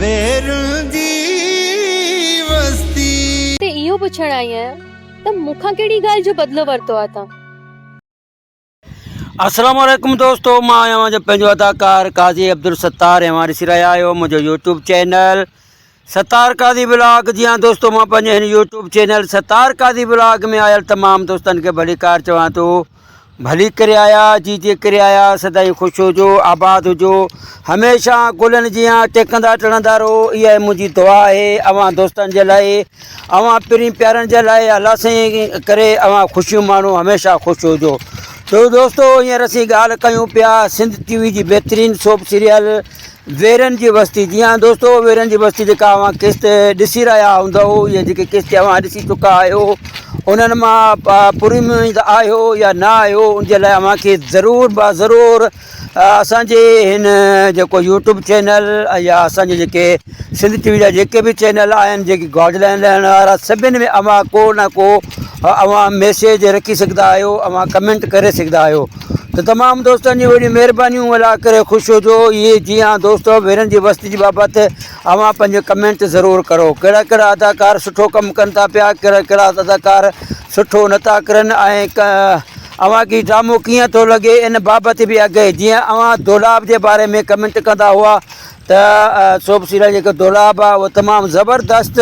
वेरुंदी वस्ती ते इहो पुछण आई आहियां त मूंखां कहिड़ी ॻाल्हि जो बदिलो वरितो आहे तव्हां? अस्सलाम वालेकुम दोस्तों, मां आहियां जो पंहिंजो अदाकार काज़ी अब्दुल सत्तार ऐं ॾिसी रहिया आहियो मुंहिंजो यूट्यूब चैनल सत्तार काज़ी ब्लॉग। जी हाँ दोस्तों, मां पंहिंजे हिन यूट्यूब चैनल सत्तार काज़ी ब्लॉग में आयल तमामु दोस्तनि खे भली कार चवां थो, भली करे आया जी जे करे आया, सदाईं ख़ुशि हुजो, आबाद हुजो, हमेशह गुलनि जीअं टेकंदा टणंदा रहो। इहा मुंहिंजी दुआ आहे अवां दोस्तनि जे लाइ, अवां पिरी प्यारनि जे लाइ। अलाह साईं करे अवां ख़ुशियूं माण्हू, हमेशह ख़ुशि हुजो। तो दोस्तों, हींअर असीं ॻाल्हि कयूं पिया सिंध टीवी जी बहितरीनु सोप सीरियल वेरनि जी बस्ती। जी हाँ दोस्तों, वेरनि जी बस्ती जेका अवां किस्त ॾिसी रहिया हूंदव, इहे जेके किस्त अवां ॾिसी चुका आहियो, उन्हनि मां पूरी उमेद आहियो या न आहियो, उनजे लाइ अव्हांखे ज़रूरु ज़रूरु असांजे हिन जेको यूट्यूब चैनल या असांजे जेके सिंध टीवी जा जेके बि चैनल आहिनि, जेके गाइडलाइन ॾियण वारा, सभिनि में अव्हां को न को अव्हां मैसेज रखी सघंदा आहियो, अव्हां कमेंट करे सघंदा आहियो। तो तमामु दोस्तनि जी वॾी महिरबानियूं, अला करे ख़ुशि हुजो। इहे जी हाँ दोस्तों, वेरनि जी बस्ती जी बाबति अव्हां पंहिंजो कमेंट ज़रूरु करो। कहिड़ा कहिड़ा अदाकार सुठो कमु कनि था पिया, कहिड़ा कहिड़ा अदाकार सुठो नथा करनि, ऐं अव्हांखे ड्रामो कीअं थो लॻे इन बाबति बि अॻे जीअं अव्हां दौलाब जे बारे में कमेंट कंदा हुआ त सोप सीरियल जेको दौलाब आहे उहो तमामु ज़बरदस्त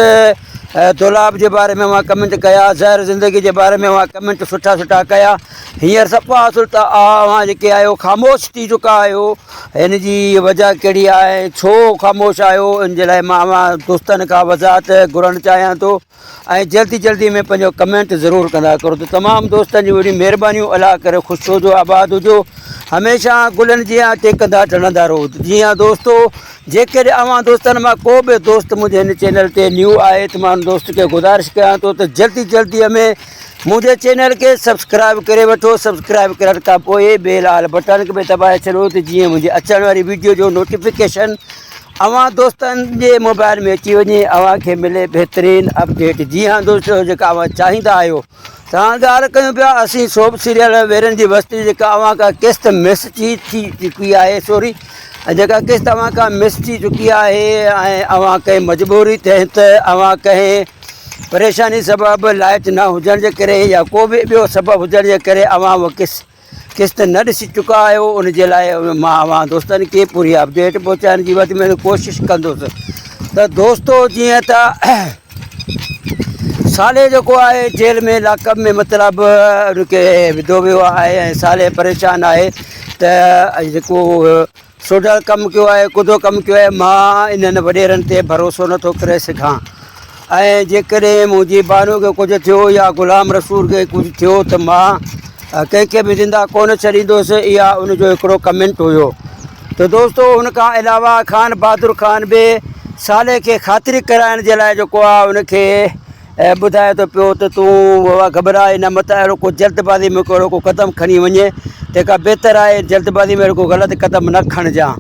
दौलाब जे बारे में अव्हां कमेंट कया, ज़हर ज़िंदगी जे बारे में अव्हां कमेंट सुठा सुठा कया। हींअर सफ़ा असुल त अव्हां जेके आहियो ख़ामोश थी चुका आहियो, हिन जी वजह कहिड़ी आहे, छो ख़ामोश आहियो, इन जे लाइ मां अव्हां दोस्तनि खां वज़ाहत घुरणु चाहियां थो, ऐं जल्दी जल्दी में पंहिंजो कमेंट ज़रूरु कंदा करो। त तमामु दोस्तनि जी वॾी महिरबानियूं, अलाह करे ख़ुशि हुजो, आबाद हुजो, हमेशह गुलनि जीअं टेकंदा टणंदा रहो। जी हाँ दोस्तों, जेकॾहिं अव्हां दोस्तनि मां को बि दोस्त मुंहिंजे हिन चैनल ते न्यू आहे त मां दोस्त खे गुज़ारिश कयां थो त जल्दी जल्दीअ में मुंहिंजे चैनल खे सब्सक्राइब करे वठो। सब्सक्राइब करण खां पोइ बेल आल बटन खे बि दॿाए छॾियो त जीअं मुंहिंजी अचण वारी वीडियो जो नोटिफिकेशन अव्हां दोस्तनि जे मोबाइल में अची वञे, अव्हांखे मिले बहितरीनु अपडेट। जी हाँ दोस्तों, जेका अव्हां चाहींदा आहियो, तव्हां ॻाल्हि कयूं पिया असीं सोप सीरियल वेरनि जी बस्ती जेका अव्हां खां किस्त मिस थी चुकी आहे, सॉरी जेका किस्त अव्हां खां मिस थी चुकी आहे, ऐं अव्हां कंहिं मजबूरी तहत, अव्हां कंहिं परेशानी सबबु, लाइट न हुजण जे करे या को बि ॿियो सबबु हुजण जे करे अव्हां उहा किस्त न ॾिसी चुका आहियो, उनजे लाइ मां अव्हां दोस्तनि खे पूरी अपडेट पहुचाइण जी वधि में कोशिशि कंदुसि। त दोस्तों, जीअं त साले जेको आहे जेल में लाकअप में मतिलबु उनखे विधो वियो आहे, ऐं साले परेशान आहे त जेको सोडल कमु कयो आहे, कुदो कमु कयो आहे, मां इन्हनि वॾेरनि ते भरोसो नथो करे सघां, ऐं जेकॾहिं मुंहिंजी बानू खे कुझु थियो या ग़ुलाम रसूल खे कुझु थियो त मां कंहिंखे बि ज़िंदा कोन छॾींदुसि। इहा उनजो हिकिड़ो कमेंट हुयो। त दोस्तों, हुन खां अलावा ख़ान बहादुर ख़ान बि साले खे ख़ातिरी कराइण जे लाइ जेको आहे उनखे ॿुधाए थो पियो त तूं घबराए न, मत अहिड़ो को जल्दबाज़ी में कहिड़ो को क़दम खणी वञे, तंहिंखां बहितर आहे जल्दबाज़ी में को ग़लति क़दम न खणिजांइ।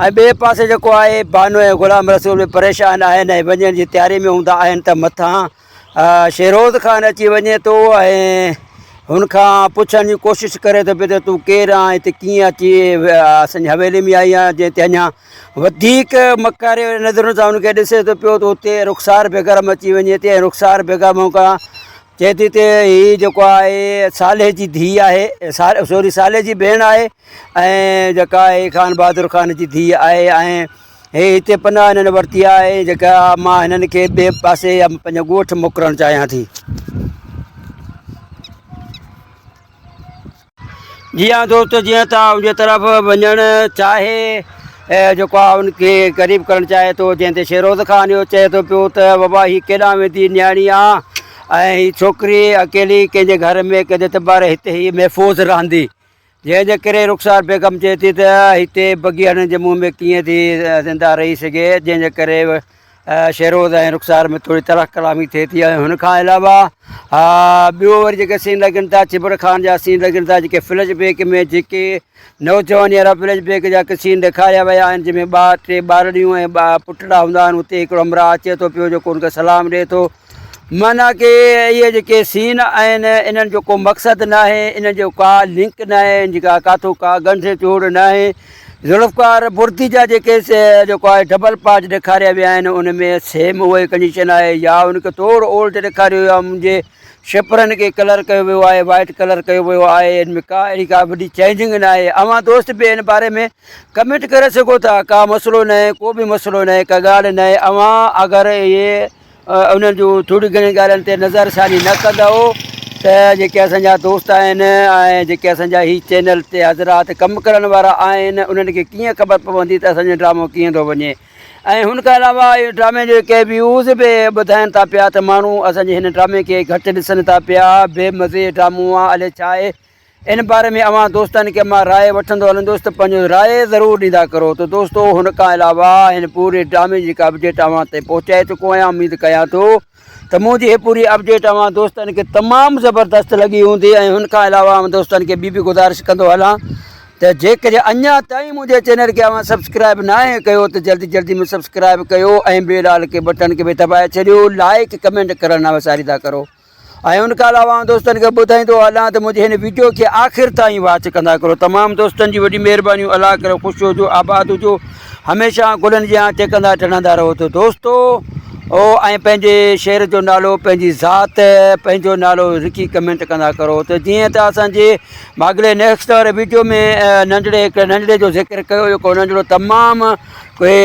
ऐं ॿिए पासे जेको आहे बानू ऐं ग़ुलाम रसूल बि परेशान आहिनि ऐं वञण जी तयारी में हूंदा आहिनि त मथां शेरोज़ ख़ान अची वञे थो ऐं हुनखां पुछण जी कोशिशि करे थो पियो त तूं केरु आहे, हिते कीअं अची असांजी हवेली में आई आहे, जंहिं ते अञा वधीक मकारे नज़रुनि सां हुनखे ॾिसे थो पियो त उते रुख़सार बेगम अची वञे थी, ऐं रुख़सार बेगम खां चए थी त हीअ जेको आहे साले जी धीउ आहे, साले जी भेण आहे, ऐं जेका आहे ख़ान बहादुर ख़ान जी धीउ आहे, ऐं हे हिते पनाह हिननि वरिती आहे, जेका मां हिननि खे ॿिए पासे या पंहिंजो ॻोठु मोकिलणु चाहियां थी। जी हाँ दोस्तों, जीअं तव्हां उनजे तरफ़ वञणु चाहे जेको आहे उनखे क़रीब करणु चाहे थो, जंहिं ते शेरोज़ ख़ान इहो चए थो पियो त बाबा हीअ केॾांहुं वेंदी न्याणी आहे, ऐं हीअ छोकिरी अकेली कंहिंजे घर में कंहिंजे एतबार हिते हीअ महफ़ूज़ रहंदी, जंहिंजे करे रुख़सार बेगम चए थी त हिते बग़ीअड़नि जे मुंहं में कीअं थी ज़िंदा रही सघे, जंहिंजे करे शेरोज़ ऐं रुख़सार में थोरी तरह कलामी थिए थी। ऐं हुनखां अलावा ॿियो वरी जेके सीन लॻनि था, चिबर ख़ान जा सीन लॻनि था, जेके फ्लैशबैक में जेके नौजवानी वारा फ्लैशबैक जा सीन ॾेखारिया विया आहिनि, जंहिंमें 2-3 ॿारड़ियूं ऐं पुटड़ा हूंदा आहिनि, उते हिकिड़ो हमराह अचे थो पियो जेको उनखे सलाम ॾिए थो। माना कि इहे जेके सीन आहिनि, इन्हनि जो को मक़सदु न आहे, इन्हनि जो का लिंक न आहे, इनजी काथो का ॻंढ जोड़ न आहे, ज़ुल्फ़कार बुर्दी जा जेके जेको आहे डबल पार्ट ॾेखारिया विया आहिनि उन में सेम उहा कंडीशन आहे या उनखे थोरो ओल्ड ॾेखारियो वियो आहे मुंहिंजे शिपरनि खे कलर कयो वियो आहे वाइट कलर कयो वियो आहे इन में का अहिड़ी का वॾी चेंजिंग न आहे अवां दोस्त बि इन बारे में कमेंट करे सघो था का मसइलो न आहे को बि मसइलो न आहे का ॻाल्हि न आहे अवां अगरि इहे उन्हनि जूं थोरी घणी ॻाल्हियुनि ते नज़रसानी न कंदव त जेके असांजा दोस्त आहिनि ऐं जेके असांजा ही चैनल ते हज़रात कमु करण वारा आहिनि उन्हनि खे कीअं ख़बर पवंदी त असांजो ड्रामो कीअं थो वञे ऐं हुन खां अलावा इहे ड्रामे जे के व्यूज़ बि ॿुधाइनि था पिया त माण्हू असांजे हिन ड्रामे खे घटि ॾिसनि था पिया बेमज़े ड्रामो आहे अलाए छा आहे इन बारे में अवां दोस्तनि खे मां राय वठंदो हलंदुसि त पंहिंजो राय ज़रूरु ॾींदा करो त दोस्तो हुन खां अलावा हिन पूरे ड्रामे जी जेका अपडेट अवां ताईं पहुचाए चुको आहियां उमेदु कयां थो त मुंहिंजी हीअ पूरी अपडेट अवां दोस्तनि खे तमामु ज़बरदस्तु लॻी हूंदी ऐं हुन खां अलावा दोस्तनि खे ॿी बि गुज़ारिश कंदो हलां त जेकॾहिं अञा ताईं मुंहिंजे चैनल खे अवां सब्सक्राइब न आहे कयो त जल्दी जल्दी में सब्सक्राइब कयो ऐं बेल के बटन खे बि दॿाए छॾियो लाइक कमेंट करण न विसारींदा करो ऐं हुन खां अलावा दोस्तनि खे ॿुधाईंदो हलां त मुंहिंजे हिन वीडियो खे आख़िर ताईं वॉच कंदा करो तमामु दोस्तनि जी वॾी महिरबानियूं अलाह करे ख़ुशि हुजो आबाद हुजो हमेशह गुलनि जी आंच टेकंदा टहंदा रहो त दोस्तो ऐं पंहिंजे शहर जो नालो पंहिंजी ज़ात पंहिंजो नालो लिखी कमेंट कंदा करो त जीअं त असांजे अॻिले नेक्स्ट वारे वीडियो में नंढड़े जो ज़िक्र कयो जेको नंढड़ो तमामु कोई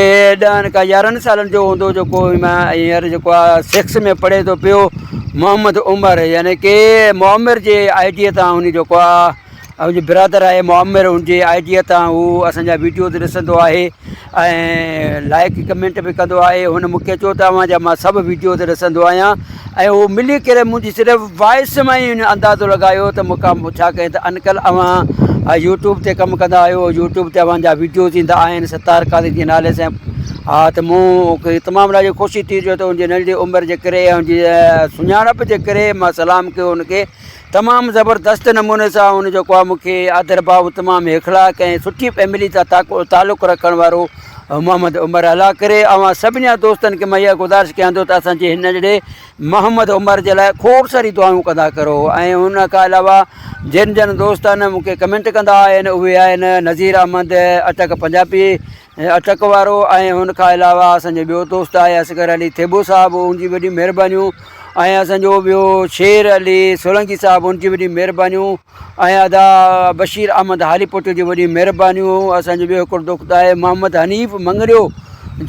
10 का 11 सालनि जो हूंदो जेको हींअर जेको आहे 6 में पढ़े थो पियो मोहम्मद उमर यानी की मुअम्मिर जे आईडीअ तां हुन जेको आहे मुंहिंजो बिरादर आहे मुअम्मिर हुनजे आईडीअ तां हू असांजा वीडियोज़ ॾिसंदो आहे ऐं लाइक कमेंट बि कंदो आहे हुन मूंखे चयो त अवां जा मां सभु वीडियोज़ ॾिसंदो आहियां ऐं उहो मिली करे मुंहिंजी सिर्फ़ु वॉइस मां ई अंदाज़ो लॻायो त मूंखां छा कयूं त अंकल अवां यूट्यूब ते कमु कंदा आहियो यूट्यूब ते अव्हांजा वीडियोज़ ईंदा आहिनि सतार कादी जे नाले सां हा त मूंखे तमामु ॾाढी ख़ुशी थी थियो त हुनजी नंढी उमिरि जे करे ऐं हुनजी सुञाणप जे करे मां सलाम कयो हुनखे तमामु ज़बरदस्त नमूने सां हुन जेको आहे मूंखे आदर भाव तमामु इख़लाक़ ऐं सुठी फैमिली सां तालुक़ु रखण वारो मोहम्मद उमर अला करे अवां सभिनी दोस्तनि खे मां इहा गुज़ारिश कयां थो त असांजे हिन नंढड़े मोहम्मद उमर जे लाइ खोड़ सारी दुआऊं कंदा करो ऐं हुन खां अलावा जिन जिन दोस्तनि मूंखे कमेंट कंदा आहिनि उहे आहिनि नज़ीर अहमद अटक पंजाबी अटक वारो ऐं हुन खां अलावा असांजो ॿियो दोस्त आहे असगर अली थेबो साहिबु हुनजी वॾी महिरबानियूं ऐं असांजो ॿियो शेर अली सोलंकी साहिबु हुनजी वॾी महिरबानियूं ऐं अदा बशीर अहमद हालीपुट जी वॾी महिरबानियूं असांजो ॿियो हिकिड़ो दोस्त आहे मोहम्मद हनीफ़ मंगरियो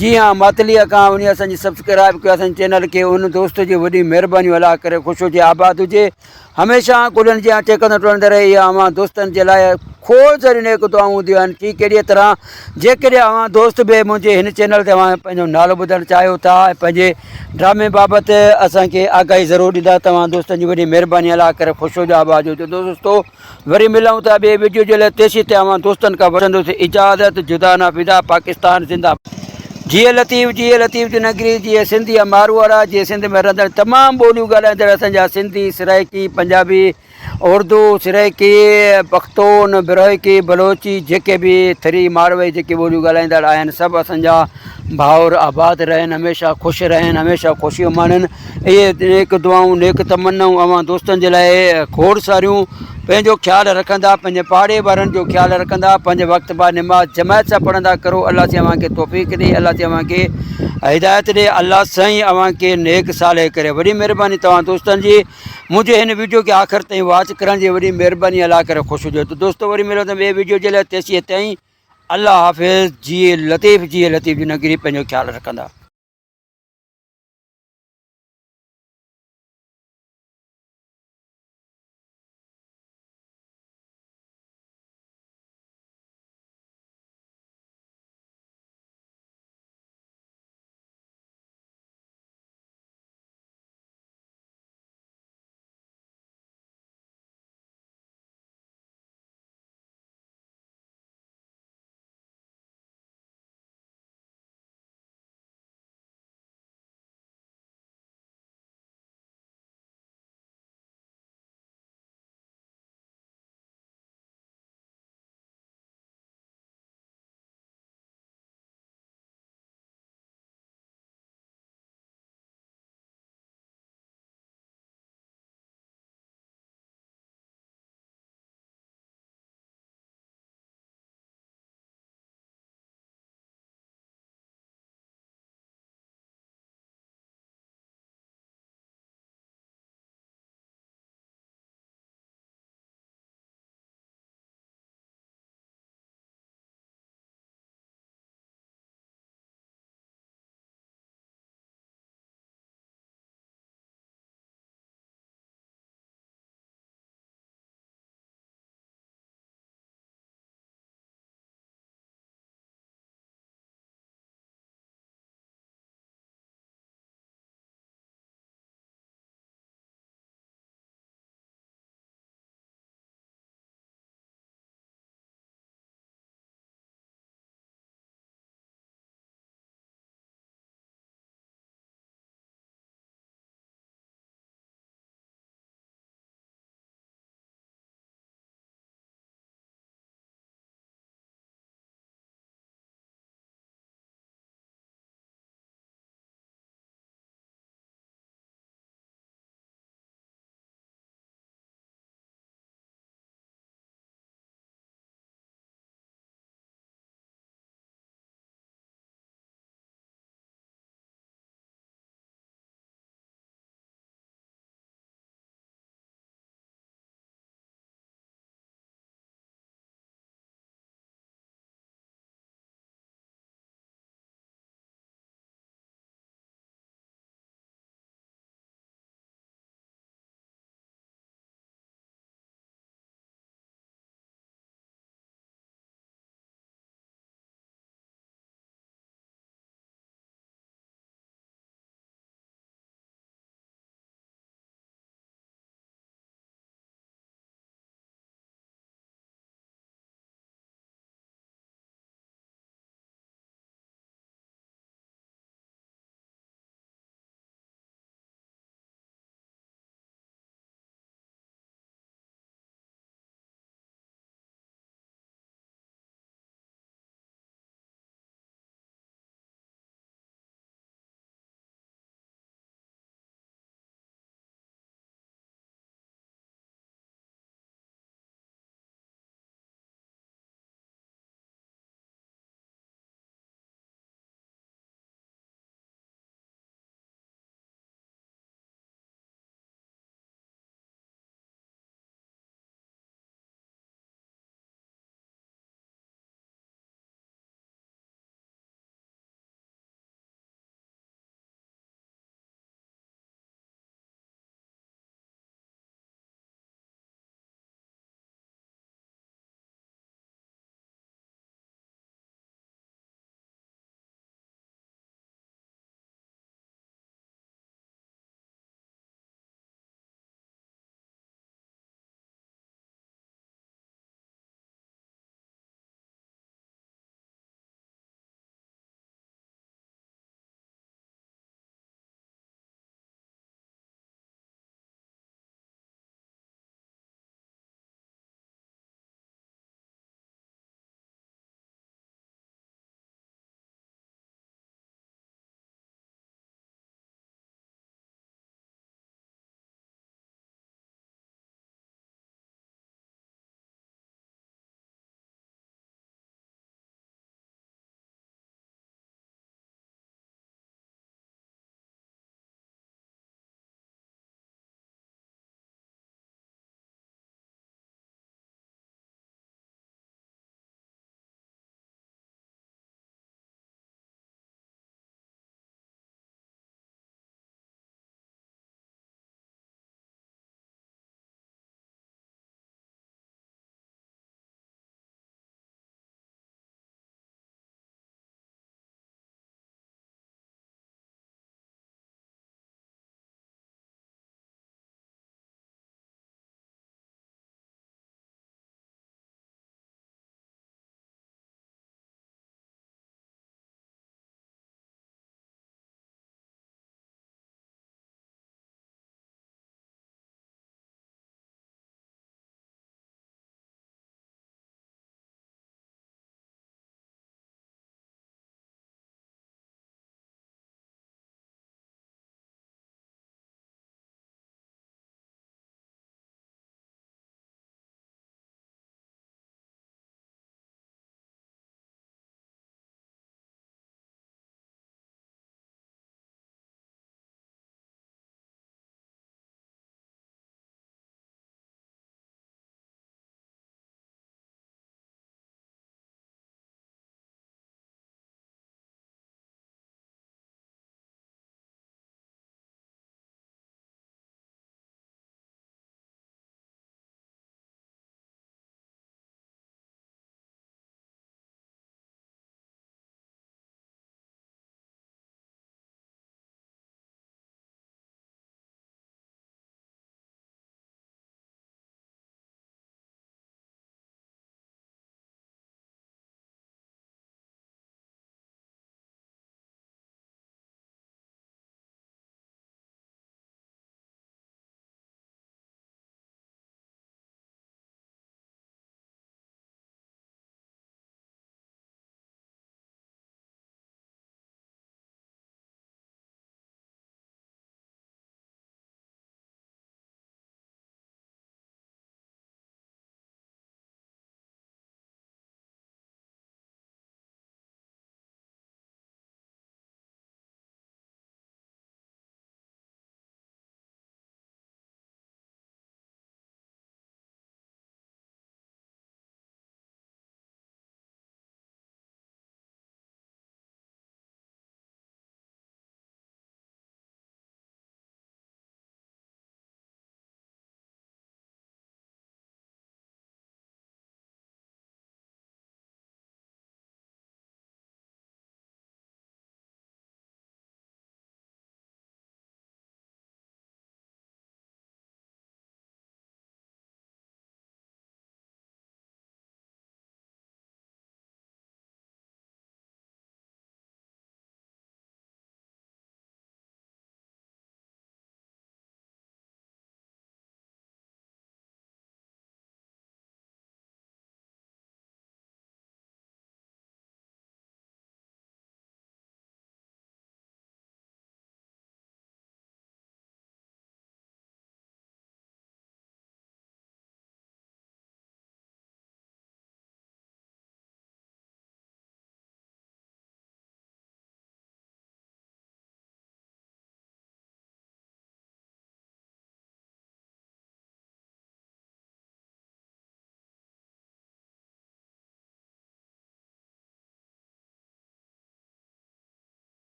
जी हाँ मातलीअ खां उन असांजी सब्सक्राइब कयो असांजे चैनल खे उन दोस्त जी वॾी महिरबानियूं अलाह करे ख़ुशि हुजे आबाद हुजे हमेशह गुलनि जी आंच टेकंदो टहंदो रहे इहा अवां दोस्तनि जे लाइ खोड़ सारी नेक दुआऊं हूंदियूं आहिनि ठीक अहिड़ीअ तरह जेकॾहिं अवां दोस्त बि मुंहिंजे हिन चैनल ते अवां पंहिंजो नालो ॿुधणु चाहियो था ऐं पंहिंजे ड्रामे बाबति असांखे आगाही ज़रूरु ॾींदा तव्हां दोस्तनि जी वॾी महिरबानी अलाह करे ख़ुशि हुजे आबाद हुजे दोस्तो वरी मिलूं था ॿिए वीडियो जे लाइ तेसी ते अवां दोस्तनि खां वठंदुसि इजाज़त जुदा ना फिदा पाकिस्तान ज़िंदाबाद जीअं लतीफ़ जी नगरी जीअं सिंधी मारवाड़ा जीअं सिंध में रहंदड़ तमामु ॿोलियूं ॻाल्हाईंदड़ असांजा सिंधी सराइकी पंजाबी उर्दू सराइकी पख्तून बिरोहिकी बलोची जेके बि थरी मारवाड़ी जेके ॿोलियूं ॻाल्हाईंदड़ आहिनि सभु असांजा भाउर आबाद रहनि हमेशह ख़ुशि रहनि हमेशह ख़ुशियूं माणनि इहे नेक दुआऊं नेक तमन्नाऊं अवां दोस्तनि जे लाइ खोड़ सारियूं पंहिंजो ख़्यालु रखंदा पंहिंजे पाड़े वारनि जो ख़्यालु रखंदा पंहिंजे वक़्त बाद निमाज़ जमायत सां पढ़ंदा करो अलाह साईं अव्हांखे तौफ़ीक़ ॾे अलाह साईं अव्हांखे हिदायत ॾे अलाह साईं अव्हांखे नेक साले करे वॾी महिरबानी तव्हां दोस्तनि जी मुंहिंजे हिन वीडियो खे आख़िर ताईं वॉच करण जी वॾी महिरबानी अलाह करे ख़ुशि हुजे त दोस्तो वरी मिलो त ॿिए वीडियो जे लाइ तेसीं ताईं अल्लाह हाफ़िज़ जी लतीफ़ जी नगरी पंहिंजो ख़्यालु रखंदा।